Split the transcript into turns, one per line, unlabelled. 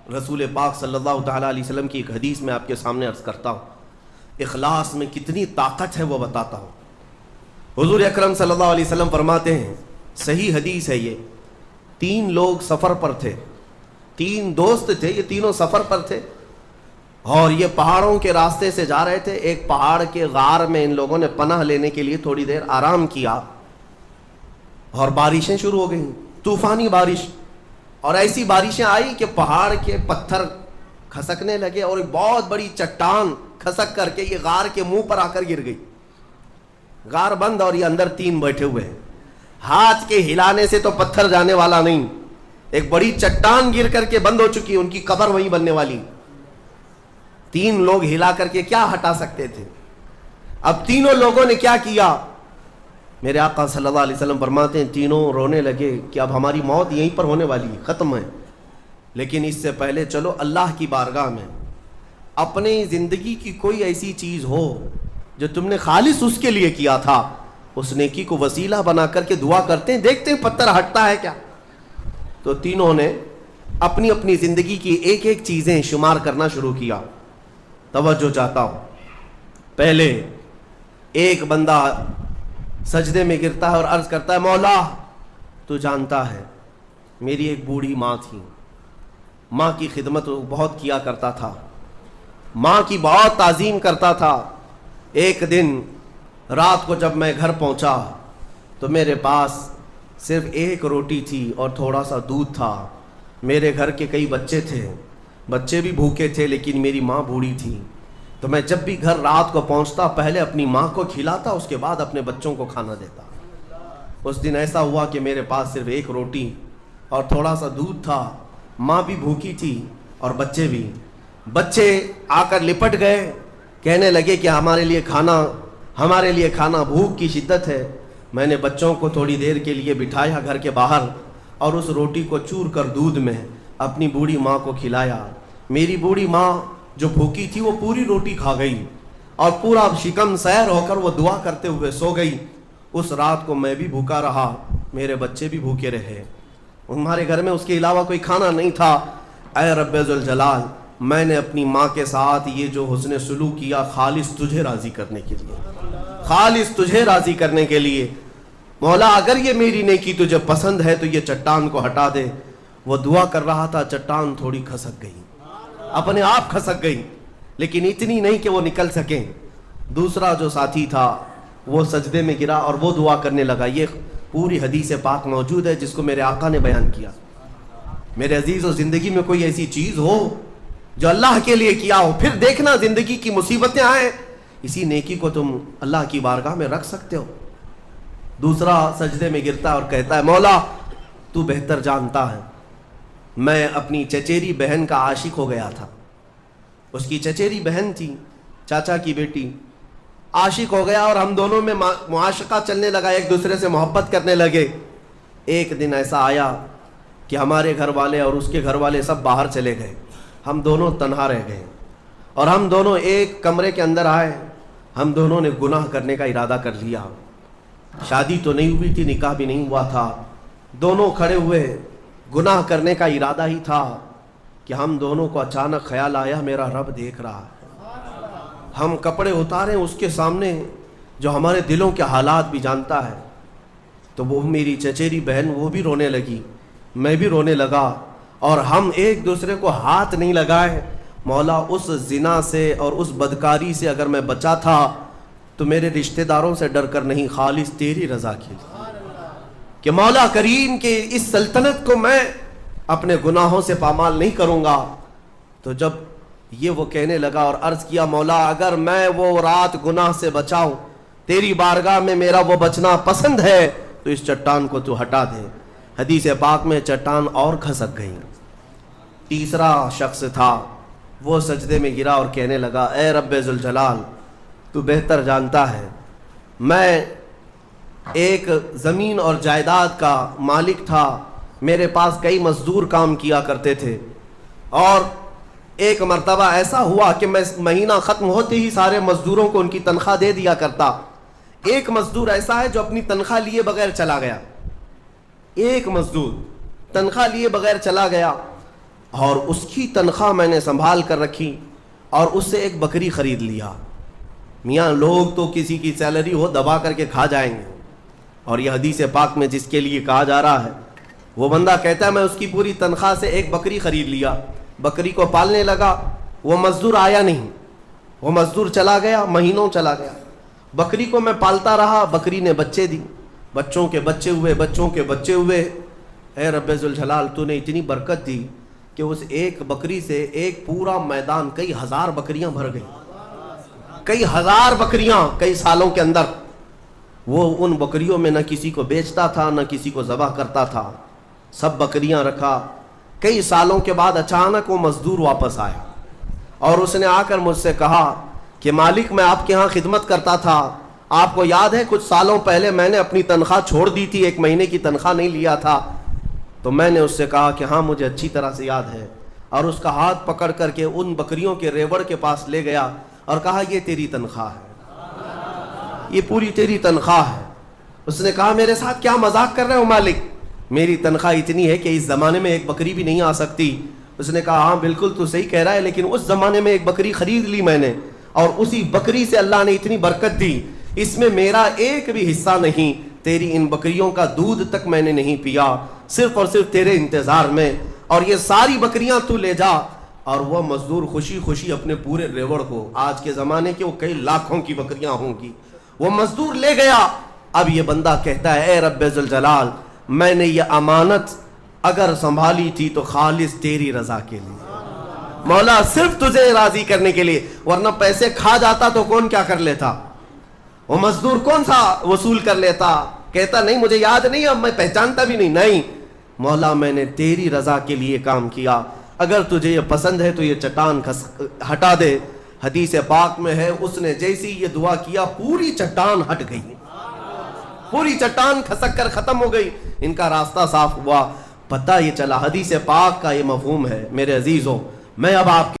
رسول پاک صلی اللہ تعالیٰ علیہ وسلم کی ایک حدیث میں آپ کے سامنے عرض کرتا ہوں. اخلاص میں کتنی طاقت ہے وہ بتاتا ہوں. حضور اکرم صلی اللہ علیہ وسلم فرماتے ہیں, صحیح حدیث ہے یہ, 3 لوگ سفر پر تھے, 3 دوست تھے, یہ تینوں سفر پر تھے اور یہ پہاڑوں کے راستے سے جا رہے تھے. ایک پہاڑ کے غار میں ان لوگوں نے پناہ لینے کے لیے تھوڑی دیر آرام کیا اور بارشیں شروع ہو گئیں, طوفانی بارش, اور ایسی بارشیں آئی کہ پہاڑ کے پتھر کھسکنے لگے اور ایک بہت بڑی چٹان کھسک کر کے یہ غار کے منہ پر آ کر گر گئی. غار بند اور یہ اندر 3 بیٹھے ہوئے ہیں. ہاتھ کے ہلانے سے تو پتھر جانے والا نہیں, ایک بڑی چٹان گر کر کے بند ہو چکی, ان کی قبر وہیں بننے والی. 3 لوگ ہلا کر کے کیا ہٹا سکتے تھے؟ اب تینوں لوگوں نے کیا کیا؟ میرے آقا صلی اللہ علیہ وسلم فرماتے ہیں تینوں رونے لگے کہ اب ہماری موت یہیں پر ہونے والی ہے, ختم ہے. لیکن اس سے پہلے چلو اللہ کی بارگاہ میں اپنی زندگی کی کوئی ایسی چیز ہو جو تم نے خالص اس کے لیے کیا تھا, اس نیکی کو وسیلہ بنا کر کے دعا کرتے ہیں, دیکھتے ہیں پتھر ہٹتا ہے کیا. تو تینوں نے اپنی اپنی زندگی کی ایک ایک چیزیں شمار کرنا شروع کیا. توجہ چاہتا ہوں. پہلے ایک بندہ سجدے میں گرتا ہے اور عرض کرتا ہے, مولا تو جانتا ہے میری ایک بوڑھی ماں تھی, ماں کی خدمت بہت کیا کرتا تھا, ماں کی بہت تعظیم کرتا تھا. ایک دن رات کو جب میں گھر پہنچا تو میرے پاس صرف 1 روٹی تھی اور تھوڑا سا دودھ تھا. میرے گھر کے کئی بچے تھے, بچے بھی بھوکے تھے, لیکن میری ماں بوڑھی تھی. تو میں جب بھی گھر رات کو پہنچتا پہلے اپنی ماں کو کھلاتا, اس کے بعد اپنے بچوں کو کھانا دیتا. اس دن ایسا ہوا کہ میرے پاس صرف 1 روٹی اور تھوڑا سا دودھ تھا, ماں بھی بھوکی تھی اور بچے بھی. بچے آ کر لپٹ گئے, کہنے لگے کہ ہمارے لیے کھانا, بھوک کی شدت ہے. میں نے بچوں کو تھوڑی دیر کے لیے بٹھایا گھر کے باہر اور اس روٹی کو چور کر دودھ میں اپنی بوڑھی ماں کو کھلایا. میری بوڑھی ماں جو بھوکی تھی وہ پوری روٹی کھا گئی اور پورا شکم سیر ہو کر وہ دعا کرتے ہوئے سو گئی. اس رات کو میں بھی بھوکا رہا, میرے بچے بھی بھوکے رہے, ہمارے گھر میں اس کے علاوہ کوئی کھانا نہیں تھا. اے رب ذوالجلال, میں نے اپنی ماں کے ساتھ یہ جو حسن سلوک کیا خالص تجھے راضی کرنے کے لیے, خالص تجھے راضی کرنے کے لیے. مولا اگر یہ میری نیکی تجھے پسند ہے تو یہ چٹان کو ہٹا دے. وہ دعا کر رہا تھا, چٹان تھوڑی کھسک گئی, اپنے آپ کھسک گئی, لیکن اتنی نہیں کہ وہ نکل سکیں. دوسرا جو ساتھی تھا وہ سجدے میں گرا اور وہ دعا کرنے لگا. یہ پوری حدیث پاک موجود ہے جس کو میرے آقا نے بیان کیا. میرے عزیزو, زندگی میں کوئی ایسی چیز ہو جو اللہ کے لیے کیا ہو, پھر دیکھنا زندگی کی مصیبتیں آئیں, اسی نیکی کو تم اللہ کی بارگاہ میں رکھ سکتے ہو. دوسرا سجدے میں گرتا اور کہتا ہے, مولا تو بہتر جانتا ہے میں اپنی چچیری بہن کا عاشق ہو گیا تھا. اس کی چچیری بہن تھی, چاچا کی بیٹی, عاشق ہو گیا اور ہم دونوں میں معاشقہ چلنے لگا, ایک دوسرے سے محبت کرنے لگے. ایک دن ایسا آیا کہ ہمارے گھر والے اور اس کے گھر والے سب باہر چلے گئے, ہم دونوں تنہا رہ گئے اور ہم دونوں ایک کمرے کے اندر آئے. ہم دونوں نے گناہ کرنے کا ارادہ کر لیا. شادی تو نہیں ہوئی تھی, نکاح بھی نہیں ہوا تھا, دونوں کھڑے ہوئے, گناہ کرنے کا ارادہ ہی تھا کہ ہم دونوں کو اچانک خیال آیا میرا رب دیکھ رہا ہے. ہم کپڑے اتارے اس کے سامنے جو ہمارے دلوں کے حالات بھی جانتا ہے. تو وہ میری چچیری بہن وہ بھی رونے لگی, میں بھی رونے لگا اور ہم ایک دوسرے کو ہاتھ نہیں لگائے. مولا اس زنا سے اور اس بدکاری سے اگر میں بچا تھا تو میرے رشتہ داروں سے ڈر کر نہیں, خالص تیری رضا کے لیے کہ مولا کریم کے اس سلطنت کو میں اپنے گناہوں سے پامال نہیں کروں گا. تو جب یہ وہ کہنے لگا اور عرض کیا, مولا اگر میں وہ رات گناہ سے بچاؤں, تیری بارگاہ میں میرا وہ بچنا پسند ہے, تو اس چٹان کو تو ہٹا دے. حدیث پاک میں چٹان اور کھسک گئی. تیسرا شخص تھا, وہ سجدے میں گرا اور کہنے لگا, اے رب ذوالجلال تو بہتر جانتا ہے میں ایک زمین اور جائیداد کا مالک تھا, میرے پاس کئی مزدور کام کیا کرتے تھے اور ایک مرتبہ ایسا ہوا کہ میں مہینہ ختم ہوتے ہی سارے مزدوروں کو ان کی تنخواہ دے دیا کرتا. ایک مزدور ایسا ہے جو اپنی تنخواہ لیے بغیر چلا گیا, ایک مزدور تنخواہ لیے بغیر چلا گیا. اور اس کی تنخواہ میں نے سنبھال کر رکھی اور اس سے ایک بکری خرید لیا۔ میاں لوگ تو کسی کی سیلری ہو دبا کر کے کھا جائیں گے، اور یہ حدیث پاک میں جس کے لیے کہا جا رہا ہے وہ بندہ کہتا ہے میں اس کی پوری تنخواہ سے ایک بکری خرید لیا، بکری کو پالنے لگا، وہ مزدور آیا نہیں، وہ مزدور چلا گیا، مہینوں چلا گیا، بکری کو میں پالتا رہا، بکری نے بچے دی، بچوں کے بچے ہوئے، بچوں کے بچے ہوئے۔ اے رب ذوالجلال تو نے اتنی برکت دی کہ اس ایک بکری سے ایک پورا میدان کئی ہزار بکریاں بھر گئی، کئی ہزار بکریاں کئی سالوں کے اندر۔ وہ ان بکریوں میں نہ کسی کو بیچتا تھا نہ کسی کو ذبح کرتا تھا، سب بکریاں رکھا۔ کئی سالوں کے بعد اچانک وہ مزدور واپس آیا اور اس نے آ کر مجھ سے کہا کہ مالک میں آپ کے ہاں خدمت کرتا تھا، آپ کو یاد ہے کچھ سالوں پہلے میں نے اپنی تنخواہ چھوڑ دی تھی، 1 مہینے کی تنخواہ نہیں لیا تھا؟ تو میں نے اس سے کہا کہ ہاں مجھے اچھی طرح سے یاد ہے، اور اس کا ہاتھ پکڑ کر کے ان بکریوں کے ریوڑ کے پاس لے گیا اور کہا یہ تیری تنخواہ ہے، یہ پوری تیری تنخواہ ہے۔ اس نے کہا میرے ساتھ کیا مذاق کر رہے ہو مالک، میری تنخواہ اتنی ہے کہ اس زمانے میں ایک بکری بھی نہیں آ سکتی۔ اس نے کہا ہاں بالکل تو صحیح کہہ رہا ہے، لیکن اس زمانے میں ایک بکری خرید لی میں نے، اور اسی بکری سے اللہ نے اتنی برکت دی، اس میں میرا ایک بھی حصہ نہیں، تیری ان بکریوں کا دودھ تک میں نے نہیں پیا، صرف اور صرف تیرے انتظار میں، اور یہ ساری بکریاں تو لے جا۔ اور وہ مزدور خوشی خوشی اپنے پورے ریوڑ کو، آج کے زمانے کے وہ کئی لاکھوں کی بکریاں ہوں گی، وہ مزدور لے گیا۔ اب یہ بندہ کہتا ہے اے رب ذوالجلال میں نے یہ امانت اگر سنبھالی تھی تو خالص تیری رضا کے لیے، مولا صرف تجھے راضی کرنے کے لیے، ورنہ پیسے کھا جاتا تو کون کیا کر لیتا، وہ مزدور کون سا وصول کر لیتا، کہتا نہیں مجھے یاد نہیں، اب میں پہچانتا بھی نہیں، نہیں مولا میں نے تیری رضا کے لیے کام کیا، اگر تجھے یہ پسند ہے تو یہ چٹان ہٹا دے۔ حدیث پاک میں ہے اس نے جیسی یہ دعا کیا پوری چٹان ہٹ گئی، پوری چٹان کھسک کر ختم ہو گئی، ان کا راستہ صاف ہوا۔ پتہ یہ چلا، حدیث پاک کا یہ مفہوم ہے میرے عزیزوں۔ میں اب آپ